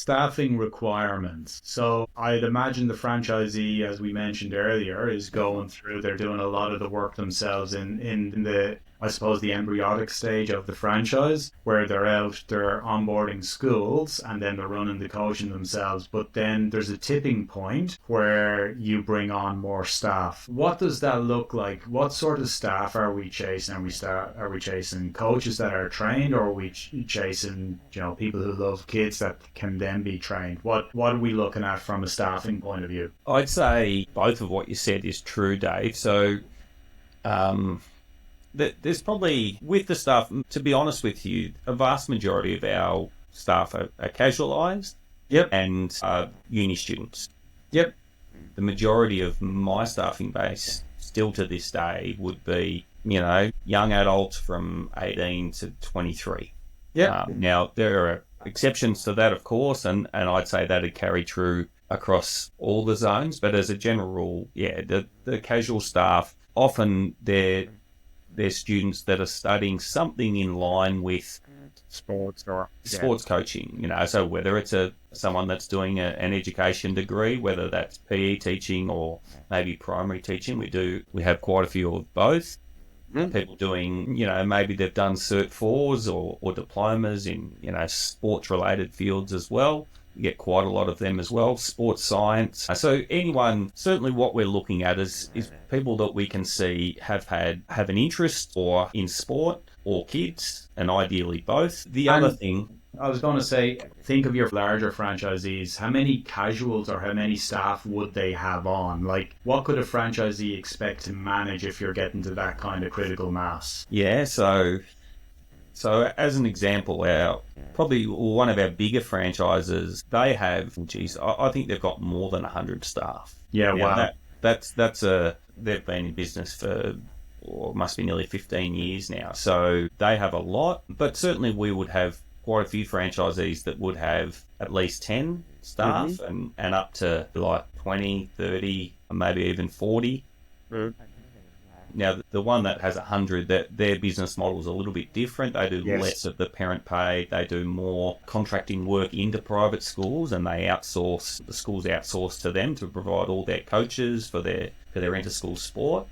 Staffing requirements. So I'd imagine the franchisee, as we mentioned earlier, is going through, they're doing a lot of the work themselves in the, I suppose, the embryonic stage of the franchise, where they're onboarding schools and then they're running the coaching themselves. But then there's a tipping point where you bring on more staff. What does that look like? What sort of staff are we chasing? Are we chasing coaches that are trained, or are we chasing, people who love kids that can then be trained? What are we looking at from a staffing point of view? I'd say both of what you said is true, Dave. So, there's probably, with the staff, to be honest with you, a vast majority of our staff are casualised. Yep. And uni students. Yep. The majority of my staffing base still to this day would be, young adults from 18 to 23. Yeah. Now, there are exceptions to that, of course, and I'd say that'd carry true across all the zones. But as a general rule, the casual staff, often they're students that are studying something in line with sports coaching, so whether it's someone that's doing an education degree, whether that's PE teaching or maybe primary teaching, we have quite a few of both. People doing, maybe they've done Cert 4s or diplomas in, sports related fields as well. You get quite a lot of them as well, sports science. So anyone, certainly what we're looking at is people that we can see have an interest or in sport or kids, and ideally both. The other thing, I was going to say, think of your larger franchisees. How many casuals or how many staff would they have on? Like, what could a franchisee expect to manage if you're getting to that kind of critical mass? Yeah, so as an example, probably one of our bigger franchises, they have, I think they've got more than 100 staff. Yeah, wow. They've been in business for, must be nearly 15 years now. So they have a lot, but certainly we would have quite a few franchisees that would have at least 10 staff and up to like 20, 30, maybe even 40. Now, the one that has 100, their business model is a little bit different. They do less of the parent pay. They do more contracting work into private schools, and the schools outsource to them to provide all their coaches for their inter-school sport.